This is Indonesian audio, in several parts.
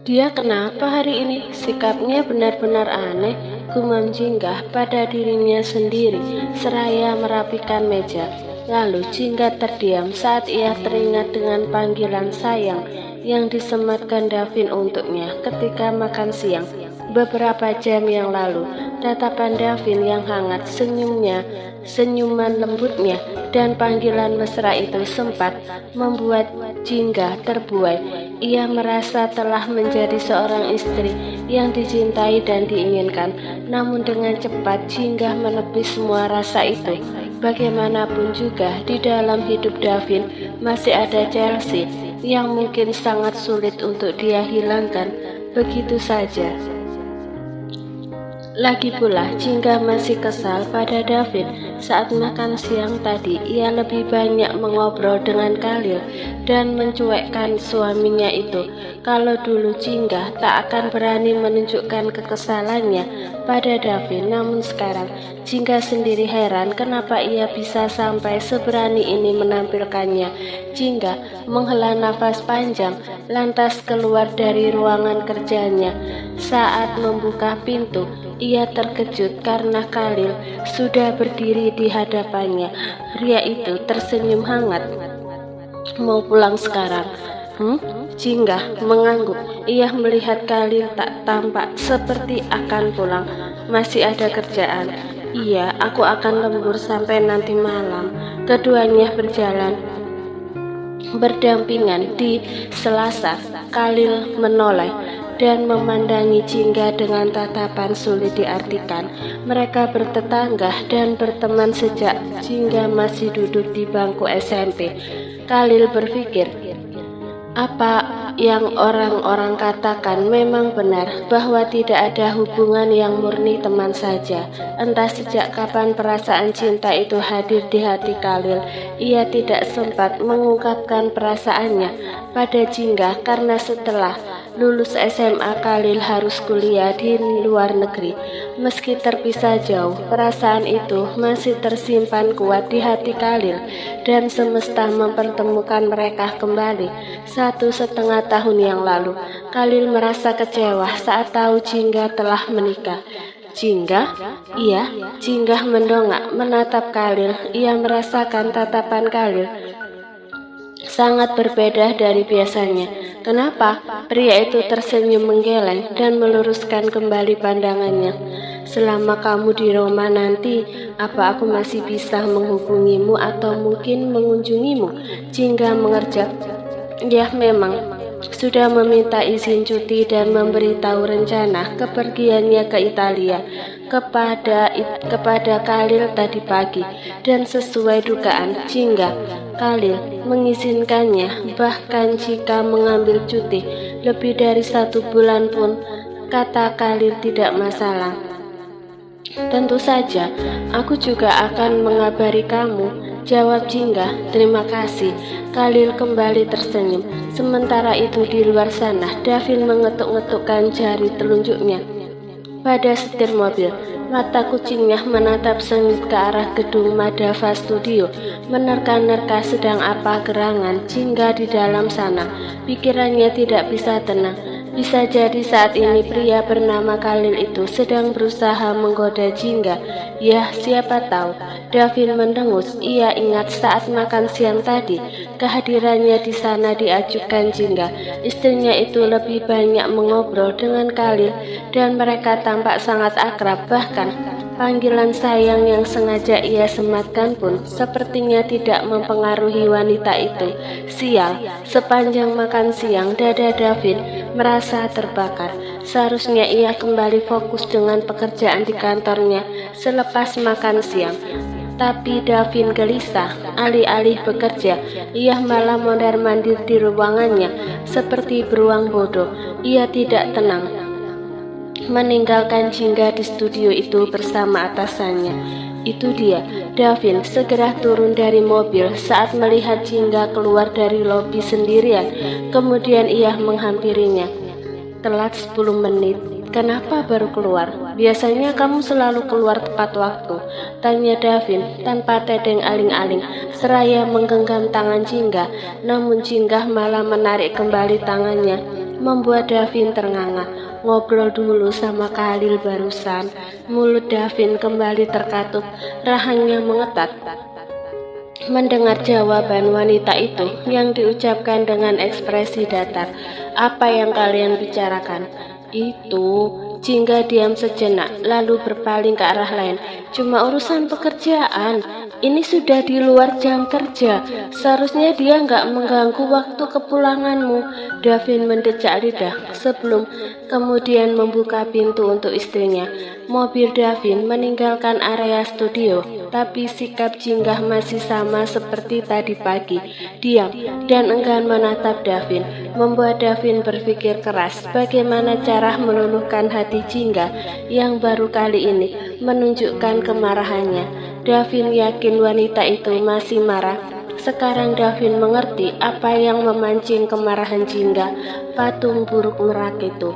Dia kenapa hari ini? Sikapnya benar-benar aneh, gumam Jingga pada dirinya sendiri, seraya merapikan meja. Lalu Jingga terdiam saat ia teringat dengan panggilan sayang yang disematkan Davin untuknya ketika makan siang beberapa jam yang lalu. Tatapan Davin yang hangat, senyumnya, senyuman lembutnya, dan panggilan mesra itu sempat membuat Jingga terbuai. Ia merasa telah menjadi seorang istri yang dicintai dan diinginkan. Namun dengan cepat Jingga menepis semua rasa itu. Bagaimanapun juga di dalam hidup Davin masih ada Chelsea yang mungkin sangat sulit untuk dia hilangkan begitu saja. Lagi pula, Jingga masih kesal pada Davin. Saat makan siang tadi, ia lebih banyak mengobrol dengan Khalil dan mencuekkan suaminya itu. Kalau dulu Jingga tak akan berani menunjukkan kekesalannya pada Davin, namun sekarang Jingga sendiri heran kenapa ia bisa sampai seberani ini menampilkannya. Jingga menghela nafas panjang, lantas keluar dari ruangan kerjanya. Saat membuka pintu, ia terkejut karena Khalil sudah berdiri di hadapannya. Pria itu tersenyum hangat. Mau pulang sekarang? Jingga mengangguk. Ia melihat Khalil tak tampak seperti akan pulang. Masih ada kerjaan. Iya, aku akan lembur sampai nanti malam. Keduanya berjalan berdampingan di Selasar. Khalil menoleh dan memandangi Jingga dengan tatapan sulit diartikan. Mereka bertetangga dan berteman sejak Jingga masih duduk di bangku SMP. Khalil berpikir, apa yang orang-orang katakan memang benar, bahwa tidak ada hubungan yang murni teman saja. Entah sejak kapan perasaan cinta itu hadir di hati Khalil, ia tidak sempat mengungkapkan perasaannya pada Jingga karena setelah lulus SMA Khalil harus kuliah di luar negeri. Meski terpisah jauh, perasaan itu masih tersimpan kuat di hati Khalil dan semesta mempertemukan mereka kembali 1,5 tahun yang lalu. Khalil merasa kecewa saat tahu Jingga telah menikah. Jingga? Iya, Jingga mendongak menatap Khalil. Ia merasakan tatapan Khalil sangat berbeda dari biasanya. Kenapa? Pria itu tersenyum menggeleng dan meluruskan kembali pandangannya. Selama kamu di Roma nanti, apa aku masih bisa menghubungimu atau mungkin mengunjungimu? Jingga mengerjak. Ya, memang sudah meminta izin cuti dan memberitahu rencana kepergiannya ke Italia kepada Khalil tadi pagi, dan sesuai dugaan Jingga, Khalil mengizinkannya bahkan jika mengambil cuti lebih dari 1 bulan pun, kata Khalil, tidak masalah. Tentu saja, aku juga akan mengabari kamu, jawab Jingga. Terima kasih. Khalil kembali tersenyum. Sementara itu di luar sana, Davin mengetuk-ngetukkan jari telunjuknya pada setir mobil. Mata kucingnya menatap sengit ke arah gedung Madava Studio. Menerka-nerka sedang apa gerangan Jingga di dalam sana. Pikirannya tidak bisa tenang. Bisa jadi saat ini pria bernama Khalil itu sedang berusaha menggoda Jingga. Ya, siapa tahu. Davin mendengus. Ia ingat saat makan siang tadi, kehadirannya di sana diajukan Jingga. Istrinya itu lebih banyak mengobrol dengan Khalil dan mereka tampak sangat akrab. Bahkan panggilan sayang yang sengaja ia sematkan pun sepertinya tidak mempengaruhi wanita itu. Sial, sepanjang makan siang dada Davin merasa terbakar. Seharusnya ia kembali fokus dengan pekerjaan di kantornya selepas makan siang. Tapi Davin gelisah. Alih-alih bekerja, ia malah mondar-mandir di ruangannya seperti beruang bodoh. Ia tidak tenang meninggalkan Jingga di studio itu bersama atasannya. Itu dia, Davin segera turun dari mobil saat melihat Jingga keluar dari lobi sendirian. Kemudian ia menghampirinya. Telat 10 menit. Kenapa baru keluar? Biasanya kamu selalu keluar tepat waktu, tanya Davin tanpa tedeng aling-aling, seraya menggenggam tangan Jingga. Namun Jingga malah menarik kembali tangannya. membuat Davin ternganga. Ngobrol dulu sama Khalil barusan. Mulut Davin kembali terkatup, rahangnya mengetat. Mendengar jawaban wanita itu yang diucapkan dengan ekspresi datar. Apa yang kalian bicarakan? Itu. Jingga diam sejenak, lalu berpaling ke arah lain. Cuma urusan pekerjaan. Ini sudah di luar jam kerja. Seharusnya dia nggak mengganggu waktu kepulanganmu. Davin mendecak lidah sebelum kemudian membuka pintu untuk istrinya. Mobil Davin meninggalkan area studio, tapi sikap Jingga masih sama seperti tadi pagi. Diam dan enggan menatap Davin, membuat Davin berpikir keras bagaimana cara meluluhkan hati Jingga yang baru kali ini menunjukkan kemarahannya. Davin yakin wanita itu masih marah. Sekarang Davin mengerti apa yang memancing kemarahan Jingga, patung buruk merak itu.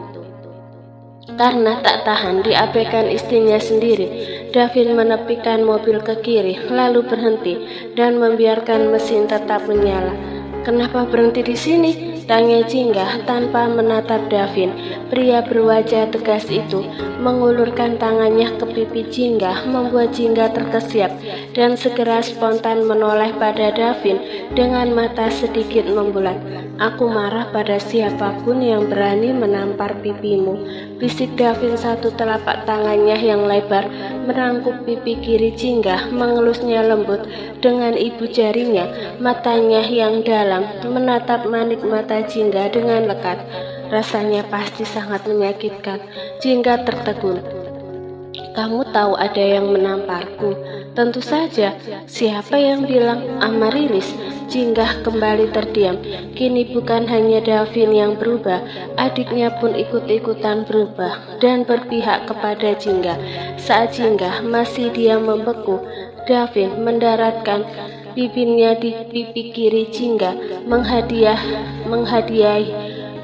Karena tak tahan diabaikan istrinya sendiri, Davin menepikan mobil ke kiri, lalu berhenti dan membiarkan mesin tetap menyala. Kenapa berhenti di sini? Tanya Jingga tanpa menatap Davin. Pria berwajah tegas itu mengulurkan tangannya ke pipi Jingga, membuat Jingga terkesiap dan segera spontan menoleh pada Davin dengan mata sedikit membulat. Aku marah pada siapapun yang berani menampar pipimu, bisik Davin. Satu telapak tangannya yang lebar merangkup pipi kiri Jingga, mengelusnya lembut dengan ibu jarinya. Matanya yang dalam menatap manik mata Jingga dengan lekat. Rasanya pasti sangat menyakitkan. Jingga tertegun. Kamu tahu ada yang menamparku? Tentu saja. Siapa yang bilang? Amarilis. Jingga kembali terdiam. Kini bukan hanya Davin yang berubah, adiknya pun ikut-ikutan berubah dan berpihak kepada Jingga. Saat Jingga masih diam membeku, Davin mendaratkan bibirnya di pipi kiri Jingga, menghadiahi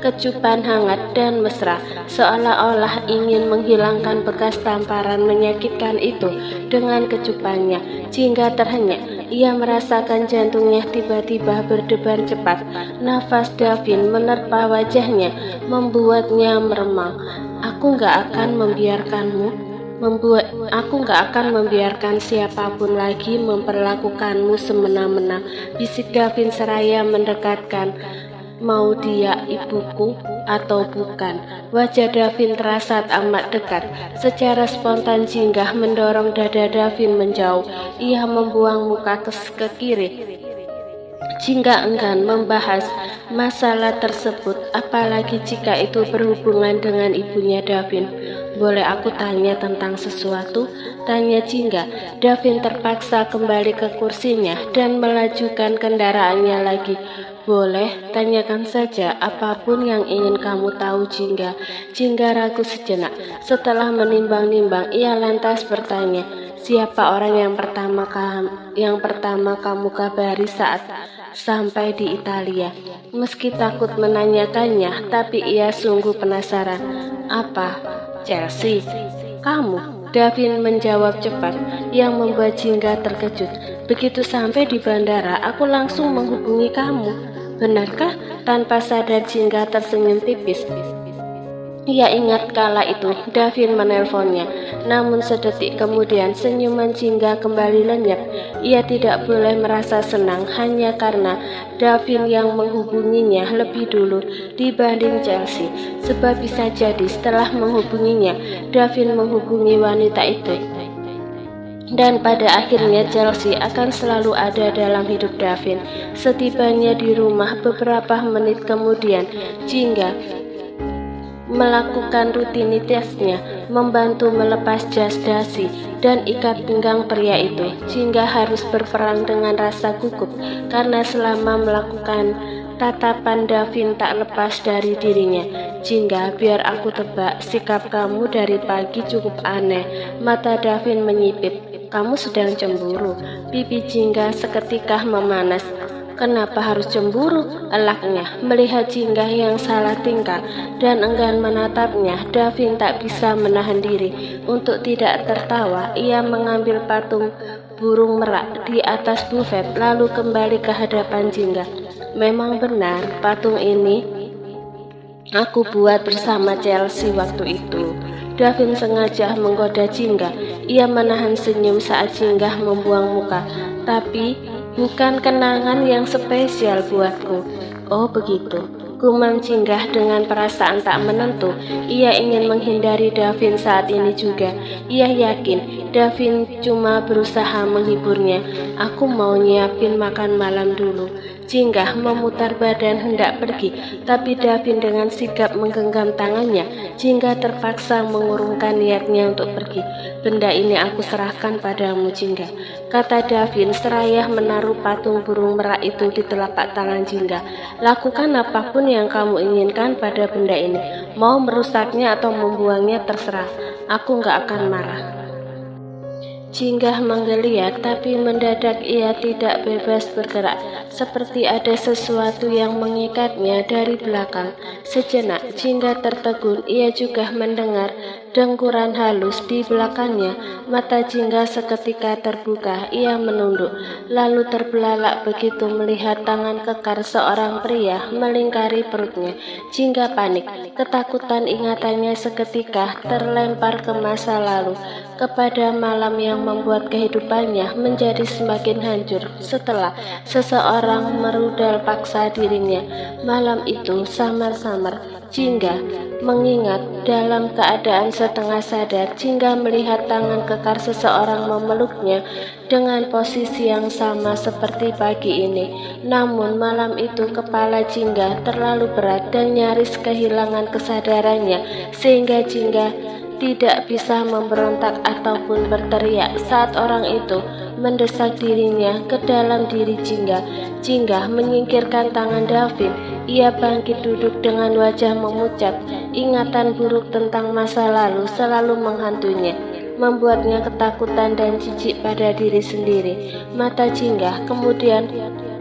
kecupan hangat dan mesra, seolah-olah ingin menghilangkan bekas tamparan menyakitkan itu dengan kecupannya. Jingga terhenyak. Ia merasakan jantungnya tiba-tiba berdebar cepat. Nafas Davin menerpa wajahnya, membuatnya meremang. Aku nggak akan membiarkan siapapun lagi memperlakukanmu semena-mena, bisik Davin seraya mendekatkan. Mau dia ibuku atau bukan? Wajah Davin terasa amat dekat. Secara spontan Jingga mendorong dada Davin menjauh. Ia membuang muka ke kiri. Jingga enggan membahas masalah tersebut, apalagi jika itu berhubungan dengan ibunya Davin. Boleh aku tanya tentang sesuatu? Tanya Jingga. Davin terpaksa kembali ke kursinya dan melajukan kendaraannya lagi. Boleh, tanyakan saja apapun yang ingin kamu tahu, Jingga. Jingga ragu sejenak. Setelah menimbang-nimbang, ia lantas bertanya, siapa orang yang pertama kamu kabari saat sampai di Italia? Meski takut menanyakannya, tapi ia sungguh penasaran. Apa? Chelsea? Kamu? Davin menjawab cepat, yang membuat Jingga terkejut. Begitu sampai di bandara, aku langsung menghubungi kamu. Benarkah? Tanpa sadar Jingga tersenyum tipis. Ia ingat kala itu Davin menelponnya, namun sedetik kemudian senyuman Jingga kembali lenyap. Ia tidak boleh merasa senang hanya karena Davin yang menghubunginya lebih dulu dibanding Chelsea. Sebab bisa jadi setelah menghubunginya, Davin menghubungi wanita itu. Dan pada akhirnya Chelsea akan selalu ada dalam hidup Davin. Setibanya di rumah beberapa menit kemudian, Jingga melakukan rutinitasnya, membantu melepas jas dasi dan ikat pinggang pria itu. Jingga harus berperang dengan rasa gugup karena selama melakukan tatapan Davin tak lepas dari dirinya. Jingga, biar aku tebak, sikap kamu dari pagi cukup aneh. Mata Davin menyipit. Kamu sedang cemburu. Pipi Jingga seketika memanas. Kenapa harus cemburu? Elaknya melihat Jingga yang salah tingkah dan enggan menatapnya. Davin tak bisa menahan diri untuk tidak tertawa. Ia mengambil patung burung merak di atas bufet lalu kembali ke hadapan Jingga. Memang benar, patung ini aku buat bersama Chelsea waktu itu. Davin sengaja menggoda Jingga. Ia menahan senyum saat Jingga membuang muka. Tapi bukan kenangan yang spesial buatku. Oh begitu, gumam Jingga dengan perasaan tak menentu. Ia ingin menghindari Davin saat ini juga. Ia yakin Davin cuma berusaha menghiburnya. Aku mau nyiapin makan malam dulu. Jingga memutar badan hendak pergi, tapi Davin dengan sigap menggenggam tangannya. Jingga terpaksa mengurungkan niatnya untuk pergi. Benda ini aku serahkan padamu, Jingga, kata Davin seraya menaruh patung burung merak itu di telapak tangan Jingga. Lakukan apapun yang kamu inginkan pada benda ini. Mau merusaknya atau membuangnya terserah. Aku gak akan marah. Jingga menggeliat, tapi mendadak ia tidak bebas bergerak, seperti ada sesuatu yang mengikatnya dari belakang. Sejenak, Jingga tertegun. Ia juga mendengar dengkuran halus di belakangnya. Mata Jingga seketika terbuka. Ia menunduk, lalu terbelalak begitu melihat tangan kekar seorang pria melingkari perutnya. Jingga panik. Ketakutan ingatannya seketika terlempar ke masa lalu, kepada malam yang membuat kehidupannya menjadi semakin hancur setelah seseorang merudal paksa dirinya. Malam itu samar-samar Jingga mengingat. Dalam keadaan setengah sadar, Jingga melihat tangan kekar seseorang memeluknya dengan posisi yang sama seperti pagi ini. Namun malam itu kepala Jingga terlalu berat dan nyaris kehilangan kesadarannya, sehingga Jingga tidak bisa memberontak ataupun berteriak saat orang itu mendesak dirinya ke dalam diri Jingga. Jingga menyingkirkan tangan Davin. Ia bangkit duduk dengan wajah memucat. Ingatan buruk tentang masa lalu selalu menghantuinya, membuatnya ketakutan dan jijik pada diri sendiri. Mata Jingga kemudian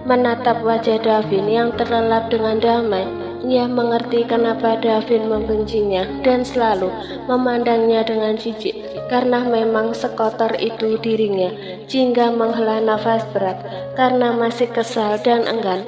menatap wajah Davin yang terlelap dengan damai. Ia mengerti kenapa Davin membencinya dan selalu memandangnya dengan jijik, karena memang sekotor itu dirinya. Jingga menghela nafas berat karena masih kesal dan enggan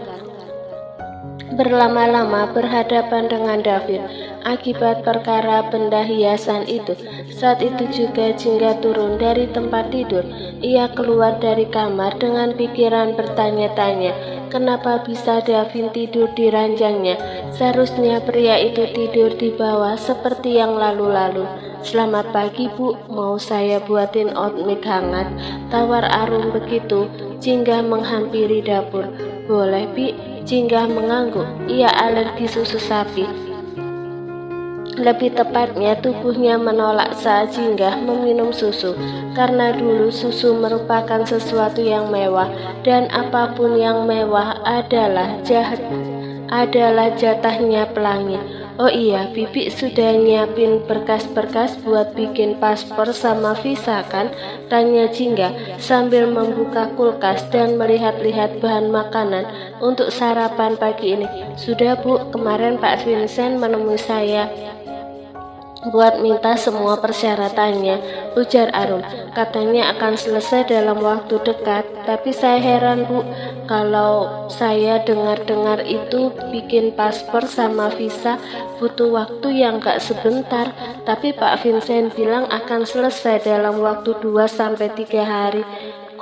berlama-lama berhadapan dengan Davin akibat perkara benda hiasan itu. Saat itu juga Jingga turun dari tempat tidur. Ia keluar dari kamar dengan pikiran bertanya-tanya, kenapa bisa Davin tidur di ranjangnya? Seharusnya pria itu tidur di bawah seperti yang lalu-lalu. Selamat pagi, Bu. Mau saya buatin oatmeal hangat? Tawar Arum begitu Jingga menghampiri dapur. Boleh, Bi. Jingga mengangguk. Ia alergi susu sapi. Lebih tepatnya tubuhnya menolak saat Jingga meminum susu, karena dulu susu merupakan sesuatu yang mewah, dan apapun yang mewah adalah jatahnya pelangi. Oh iya, Bibi sudah nyiapin berkas-berkas buat bikin paspor sama visa kan? Tanya Jingga sambil membuka kulkas dan melihat-lihat bahan makanan untuk sarapan pagi ini. Sudah, Bu, kemarin Pak Vincent menemui saya buat minta semua persyaratannya, ujar Arum. Katanya akan selesai dalam waktu dekat. Tapi saya heran, Bu, kalau saya dengar-dengar itu bikin paspor sama visa butuh waktu yang gak sebentar. Tapi Pak Vincent bilang akan selesai dalam waktu 2-3 hari.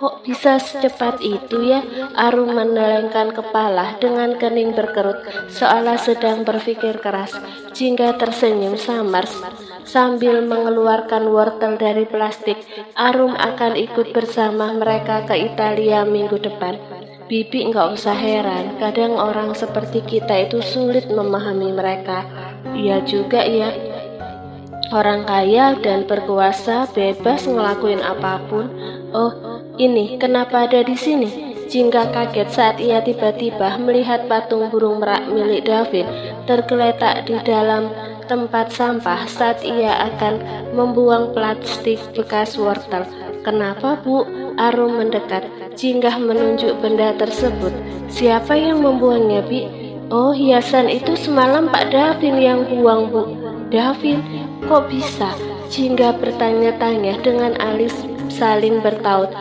Kok bisa secepat itu ya? Arum menelengkan kepala dengan kening berkerut, seolah sedang berpikir keras. Jingga tersenyum samar sambil mengeluarkan wortel dari plastik. Arum akan ikut bersama mereka ke Italia minggu depan. Bibi nggak usah heran, kadang orang seperti kita itu sulit memahami mereka. Iya juga ya. Orang kaya dan berkuasa bebas ngelakuin apapun. Oh, ini kenapa ada di sini? Jingga kaget saat ia tiba-tiba melihat patung burung merak milik Davin tergeletak di dalam tempat sampah saat ia akan membuang plastik bekas wortel. Kenapa, Bu? Arum mendekat. Jingga menunjuk benda tersebut. Siapa yang membuangnya, Bi? Oh, hiasan itu semalam Pak Davin yang buang, Bu. Davin? Kok bisa? Jingga bertanya-tanya dengan alis saling bertaut.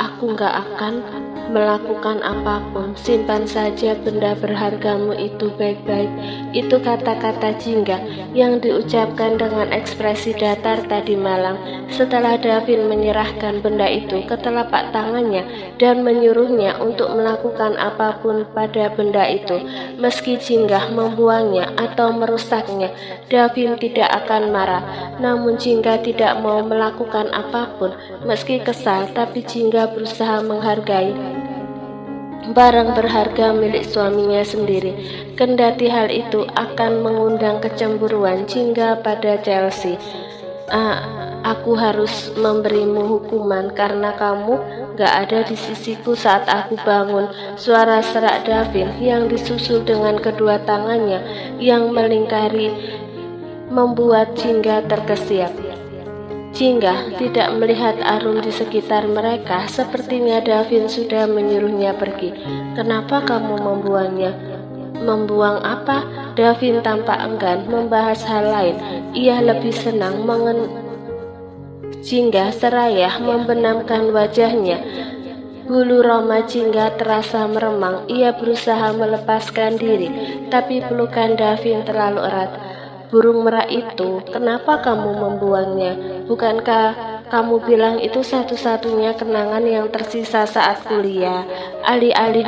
Aku nggak akan melakukan apapun. Simpan saja benda berhargamu itu baik-baik. Itu kata-kata Jingga yang diucapkan dengan ekspresi datar tadi malam. Setelah Davin menyerahkan benda itu ke telapak tangannya dan menyuruhnya untuk melakukan apapun pada benda itu, meski Jingga membuangnya atau merusaknya, Davin tidak akan marah. Namun Jingga tidak mau melakukan apapun. Meski kesal, tapi Jingga berusaha menghargai barang berharga milik suaminya sendiri. Kendati hal itu akan mengundang kecemburuan Jingga pada Chelsea. Aku harus memberimu hukuman karena kamu gak ada di sisiku saat aku bangun. Suara serak Davin yang disusul dengan kedua tangannya yang melingkari membuat Jingga terkesiap. Jingga tidak melihat Arum di sekitar mereka. Sepertinya Davin sudah menyuruhnya pergi. Kenapa kamu membuangnya? Membuang apa? Davin tampak enggan membahas hal lain. Ia lebih senang Jingga seraya membenamkan wajahnya. Bulu roma Jingga terasa meremang. Ia berusaha melepaskan diri, tapi pelukan Davin terlalu erat. Burung merak itu, kenapa kamu membuangnya? Bukankah kamu bilang itu satu-satunya kenangan yang tersisa saat kuliah? Alih-alih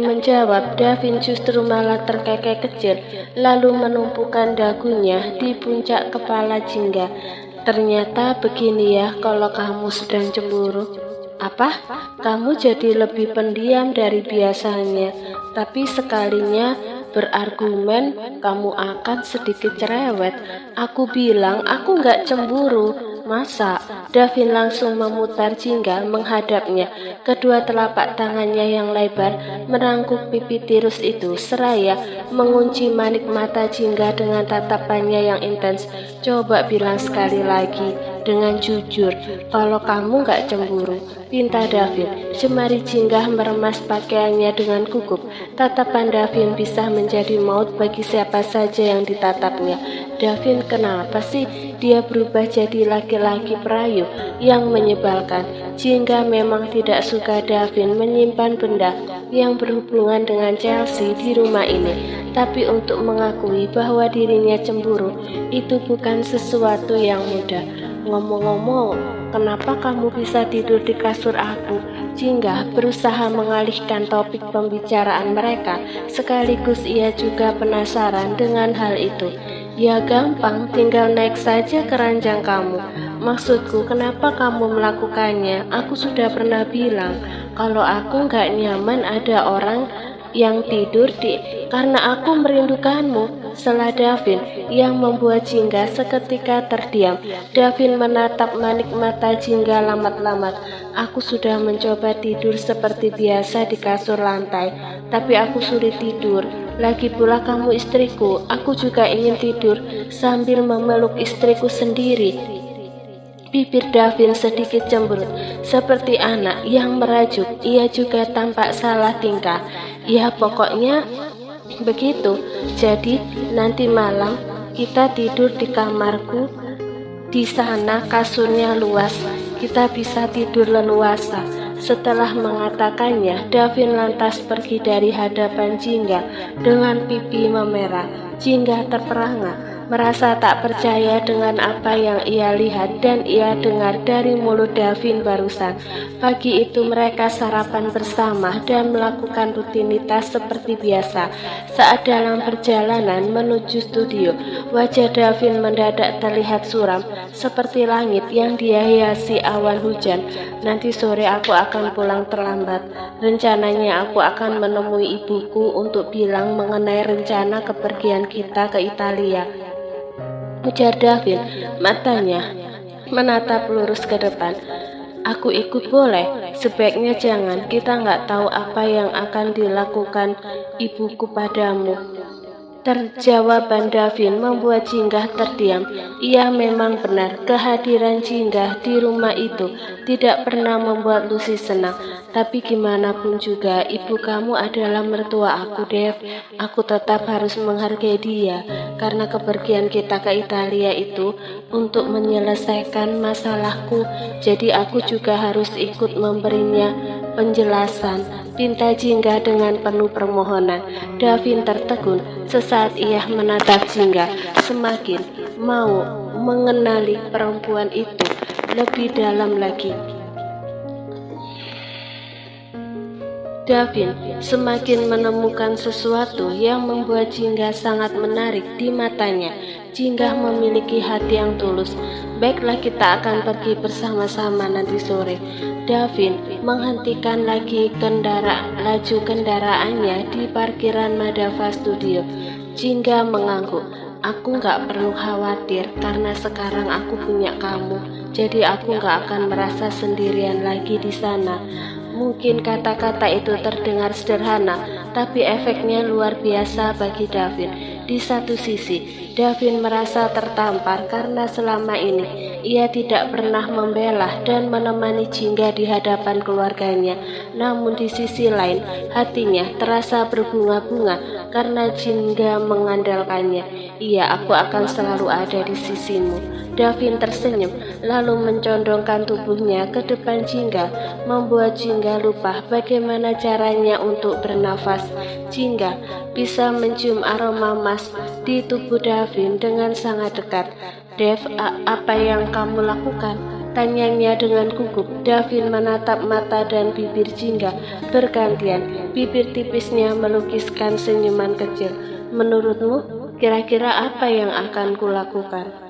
menjawab, Davin justru malah terkekeh kecil, lalu menumpukan dagunya di puncak kepala Jingga. Ternyata begini ya kalau kamu sedang cemburu. Apa? Kamu jadi lebih pendiam dari biasanya, tapi sekalinya berargumen kamu akan sedikit cerewet. Aku bilang aku nggak cemburu. Masa? Davin langsung memutar Jingga menghadapnya. Kedua telapak tangannya yang lebar merangkuk pipi tirus itu seraya mengunci manik mata Jingga dengan tatapannya yang intens. Coba bilang sekali lagi dengan jujur kalau kamu nggak cemburu, pinta Davin. Jemari Jingga meremas pakaiannya dengan gugup. Tatapan Davin bisa menjadi maut bagi siapa saja yang ditatapnya. Davin kenapa sih dia berubah jadi laki-laki perayu yang menyebalkan? Jingga memang tidak suka Davin menyimpan benda yang berhubungan dengan Chelsea di rumah ini. Tapi untuk mengakui bahwa dirinya cemburu itu bukan sesuatu yang mudah. Ngomong-ngomong, kenapa kamu bisa tidur di kasur aku? Jingga berusaha mengalihkan topik pembicaraan mereka. Sekaligus ia juga penasaran dengan hal itu. Ya gampang, tinggal naik saja ke ranjang kamu. Maksudku, kenapa kamu melakukannya? Aku sudah pernah bilang kalau aku nggak nyaman ada orang yang tidur karena aku merindukanmu. Setelah Davin yang membuat Jingga seketika terdiam. Davin menatap manik mata Jingga lamat-lamat. Aku sudah mencoba tidur seperti biasa di kasur lantai, tapi aku sulit tidur. Lagi pula kamu istriku, aku juga ingin tidur sambil memeluk istriku sendiri. Bibir Davin sedikit cemberut, seperti anak yang merajuk. Ia juga tampak salah tingkah. Ya pokoknya begitu. Jadi nanti malam kita tidur di kamarku. Di sana kasurnya luas, kita bisa tidur leluasa. Setelah mengatakannya, Davin lantas pergi dari hadapan Jingga dengan pipi memerah. Jingga terperangah, merasa tak percaya dengan apa yang ia lihat dan ia dengar dari mulut Davin barusan. Pagi itu mereka sarapan bersama dan melakukan rutinitas seperti biasa. Saat dalam perjalanan menuju studio, wajah Davin mendadak terlihat suram, seperti langit yang dihiasi awan hujan. Nanti sore aku akan pulang terlambat. Rencananya aku akan menemui ibuku untuk bilang mengenai rencana kepergian kita ke Italia, ujar Davin, matanya menatap lurus ke depan. Aku ikut boleh? Sebaiknya jangan, kita nggak tahu apa yang akan dilakukan ibuku padamu. Terjawaban Davin membuat Jingga terdiam. Iya, memang benar, kehadiran Jingga di rumah itu tidak pernah membuat Lucy senang. Tapi gimana pun juga, ibu kamu adalah mertua aku, Dev. Aku tetap harus menghargai dia, karena kepergian kita ke Italia itu untuk menyelesaikan masalahku. Jadi aku juga harus ikut memberinya penjelasan, pinta Jingga dengan penuh permohonan. Davin tertegun sesaat ia menatap Jingga, semakin mau mengenali perempuan itu lebih dalam lagi. Davin semakin menemukan sesuatu yang membuat Jingga sangat menarik di matanya. Jingga memiliki hati yang tulus. Baiklah, kita akan pergi bersama-sama nanti sore. Davin menghentikan lagi laju kendaraannya di parkiran Madava Studio. Jingga mengangguk. Aku nggak perlu khawatir karena sekarang aku punya kamu. Jadi aku nggak akan merasa sendirian lagi di sana. Mungkin kata-kata itu terdengar sederhana, tapi efeknya luar biasa bagi Davin. Di satu sisi, Davin merasa tertampar karena selama ini ia tidak pernah membela dan menemani Jingga di hadapan keluarganya. Namun di sisi lain, hatinya terasa berbunga-bunga karena Jingga mengandalkannya. Iya, aku akan selalu ada di sisimu. Davin tersenyum, lalu mencondongkan tubuhnya ke depan Jingga, membuat Jingga lupa bagaimana caranya untuk bernafas. Jingga bisa mencium aroma emas di tubuh Davin dengan sangat dekat. Dev, apa yang kamu lakukan? Tanyanya dengan gugup. Davin menatap mata dan bibir Jingga bergantian. Bibir tipisnya melukiskan senyuman kecil. Menurutmu, kira-kira apa yang akan kulakukan?